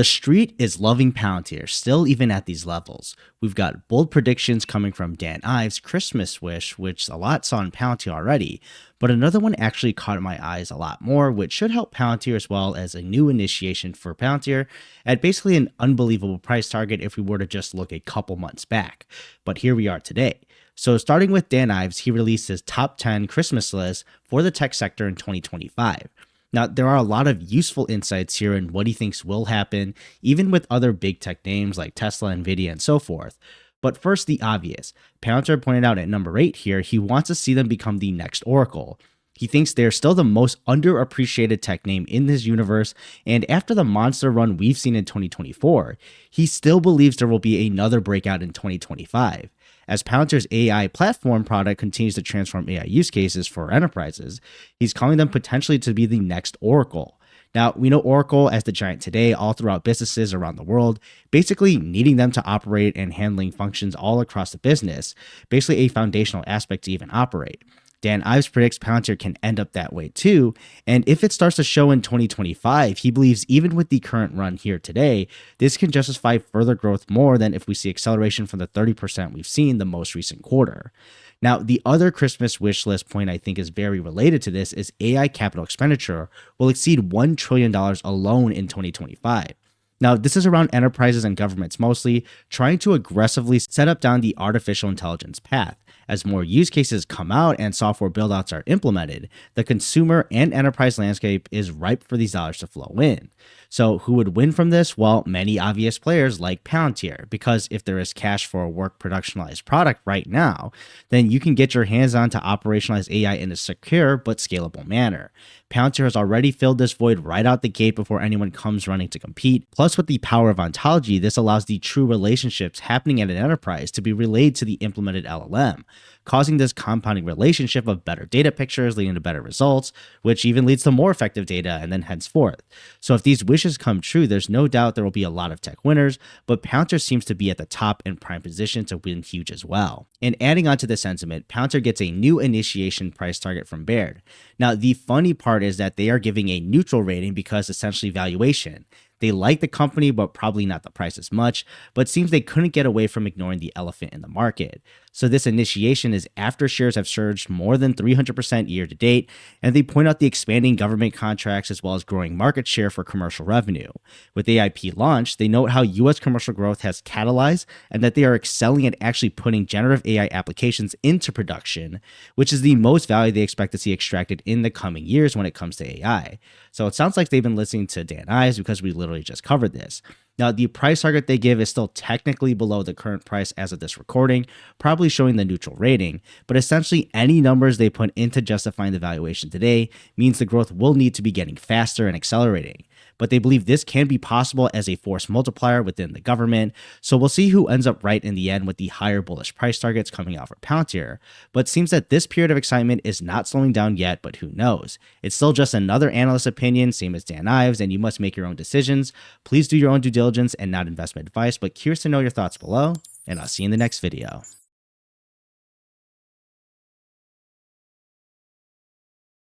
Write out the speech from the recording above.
The street is loving Palantir, still even at these levels. We've got bold predictions coming from Dan Ives' Christmas wish, which a lot saw in Palantir already, but another one actually caught my eyes a lot more, which should help Palantir as well as a new initiation for Palantir at basically an unbelievable price target if we were to just look a couple months back. But here we are today. So starting with Dan Ives, he released his top 10 Christmas list for the tech sector in 2025. Now, there are a lot of useful insights here in what he thinks will happen, even with other big tech names like Tesla, Nvidia, and so forth. But first, the obvious. Palantir pointed out at number 8 here, he wants to see them become the next Oracle. He thinks they're still the most underappreciated tech name in this universe, and after the monster run we've seen in 2024, he still believes there will be another breakout in 2025. As Palantir's AI platform product continues to transform AI use cases for enterprises, he's calling them potentially to be the next Oracle. Now, we know Oracle as the giant today all throughout businesses around the world, basically needing them to operate and handling functions all across the business, basically a foundational aspect to even operate. Dan Ives predicts Palantir can end up that way too, and if it starts to show in 2025, he believes even with the current run here today, this can justify further growth more than if we see acceleration from the 30% we've seen the most recent quarter. Now, the other Christmas wish list point I think is very related to this is AI capital expenditure will exceed $1 trillion alone in 2025. Now, this is around enterprises and governments mostly trying to aggressively set up down the artificial intelligence path. As more use cases come out and software buildouts are implemented, the consumer and enterprise landscape is ripe for these dollars to flow in. So who would win from this? Well, many obvious players like Palantir, because if there is cash for a work productionalized product right now, then you can get your hands on to operationalize AI in a secure but scalable manner. Palantir has already filled this void right out the gate before anyone comes running to compete. Plus, with the power of ontology, this allows the true relationships happening at an enterprise to be relayed to the implemented LLM, causing this compounding relationship of better data pictures leading to better results, which even leads to more effective data and then henceforth. So if these wishes come true, there's no doubt there will be a lot of tech winners, but Palantir seems to be at the top and prime position to win huge as well. And adding on to the sentiment, Palantir gets a new initiation price target from Baird. Now, the funny part is that they are giving a neutral rating because essentially valuation. They like the company, but probably not the price as much, but seems they couldn't get away from ignoring the elephant in the market. So this initiation is after shares have surged more than 300% year to date, and they point out the expanding government contracts as well as growing market share for commercial revenue. With AIP launch, they note how US commercial growth has catalyzed and that they are excelling at actually putting generative AI applications into production, which is the most value they expect to see extracted in the coming years when it comes to AI. So it sounds like they've been listening to Dan Ives because we literally just covered this. Now, the price target they give is still technically below the current price as of this recording, probably showing the neutral rating, but essentially any numbers they put into justifying the valuation today means the growth will need to be getting faster and accelerating. But they believe this can be possible as a force multiplier within the government, so we'll see who ends up right in the end with the higher bullish price targets coming out for Palantir. But it seems that this period of excitement is not slowing down yet, but who knows? It's still just another analyst opinion, same as Dan Ives, and you must make your own decisions. Please do your own due diligence and not investment advice, but curious to know your thoughts below, and I'll see you in the next video.